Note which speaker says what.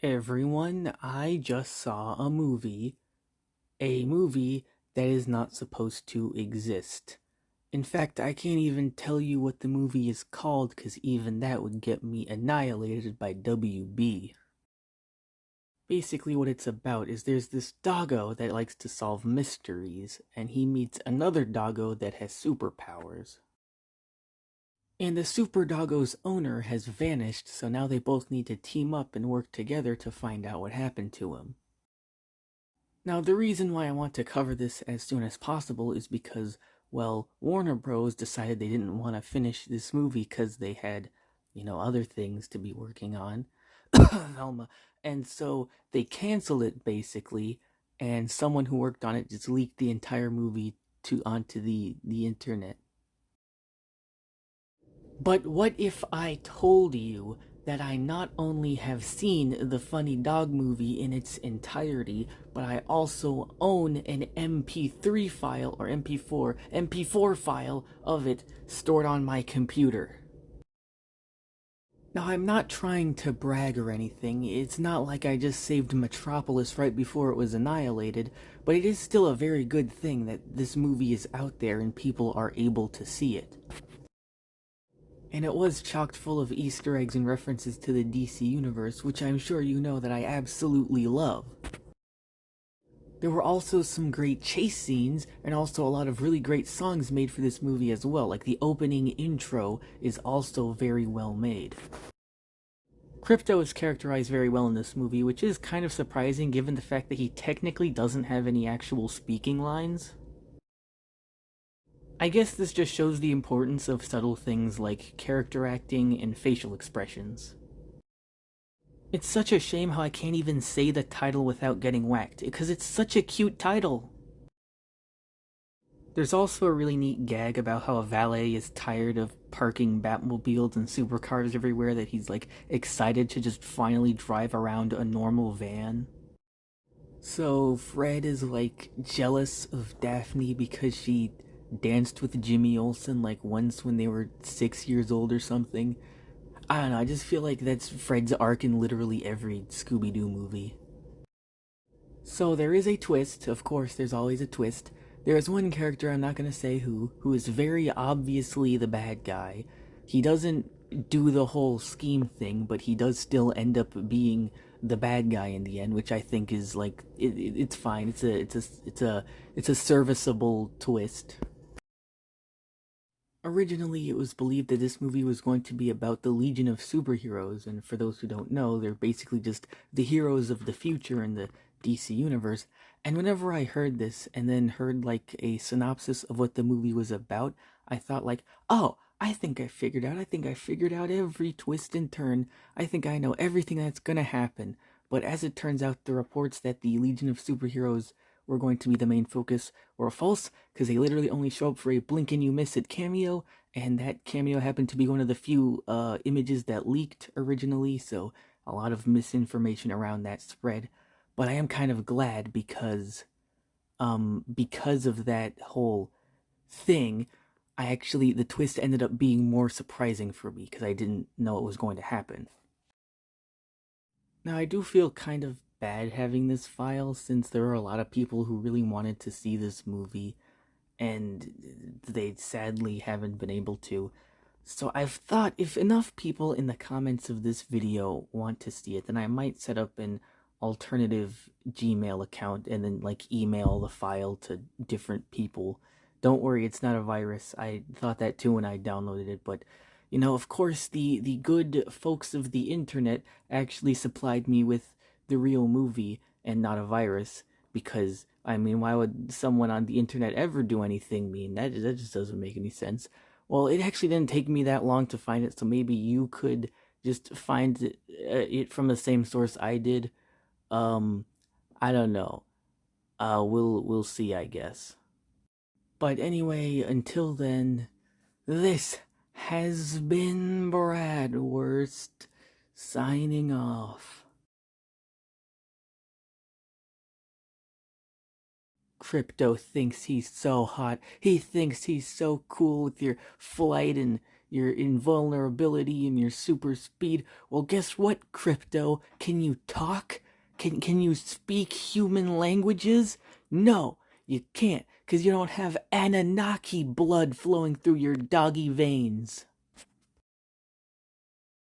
Speaker 1: Everyone, I just saw a movie that is not supposed to exist. In fact, I can't even tell you what the movie is called because even that would get me annihilated by WB. Basically, what it's about is there's this doggo that likes to solve mysteries, and he meets another doggo that has superpowers. And the super doggo's owner has vanished, so now they both need to team up and work together to find out what happened to him. Now, the reason why I want to cover this as soon as possible is because, well, Warner Bros. Decided they didn't want to finish this movie because they had, other things to be working on. Velma. And so they canceled it basically, and someone who worked on it just leaked the entire movie onto the internet. But what if I told you that I not only have seen the Funny Dog movie in its entirety, but I also own an MP3 file or MP4 file of it stored on my computer? Now, I'm not trying to brag or anything. It's not like I just saved Metropolis right before it was annihilated, but it is still a very good thing that this movie is out there and people are able to see it. And it was chocked full of Easter eggs and references to the DC Universe, which I'm sure you know that I absolutely love. There were also some great chase scenes, and also a lot of really great songs made for this movie as well, like the opening intro is also very well made. Crypto is characterized very well in this movie, which is kind of surprising given the fact that he technically doesn't have any actual speaking lines. I guess this just shows the importance of subtle things like character acting and facial expressions. It's such a shame how I can't even say the title without getting whacked, because it's such a cute title. There's also a really neat gag about how a valet is tired of parking Batmobiles and supercars everywhere that he's like excited to just finally drive around a normal van. So Fred is like jealous of Daphne because she danced with Jimmy Olsen like once when they were 6 years old or something. I don't know, I just feel like that's Fred's arc in literally every Scooby Doo movie. So there is a twist, of course, there's always a twist. There is one character, I'm not gonna say who is very obviously the bad guy. He doesn't do the whole scheme thing, but he does still end up being the bad guy in the end, which I think is like it's fine. It's a serviceable twist. Originally, it was believed that this movie was going to be about the Legion of Superheroes, and for those who don't know, they're basically just the heroes of the future in the DC universe. And whenever I heard this and then heard like a synopsis of what the movie was about, I thought like, "Oh, I think I figured out. I think I figured out every twist and turn. I think I know everything that's going to happen." But as it turns out, the reports that the Legion of Superheroes were going to be the main focus were false because they literally only show up for a blink and you miss it cameo, and that cameo happened to be one of the few images that leaked originally, so a lot of misinformation around that spread. But I am kind of glad because of that whole thing, the twist ended up being more surprising for me because I didn't know it was going to happen. Now, I do feel kind of bad having this file since there are a lot of people who really wanted to see this movie and they sadly haven't been able to. So I've thought if enough people in the comments of this video want to see it, then I might set up an alternative Gmail account and then like email the file to different people. Don't worry, it's not a virus. I thought that too when I downloaded it, but of course the good folks of the internet actually supplied me with the real movie and not a virus because I mean, why would someone on the internet ever do anything mean? That just doesn't make any sense. Well, it actually didn't take me that long to find it, so maybe you could just find it from the same source I did. Um, I don't know. We'll see, I guess. But anyway, until then, this has been Bradworst signing off. Crypto thinks he's so hot. He thinks he's so cool with your flight and your invulnerability and your super speed. Well, guess what, Crypto? Can you talk? Can you speak human languages? No, you can't, because you don't have Anunnaki blood flowing through your doggy veins.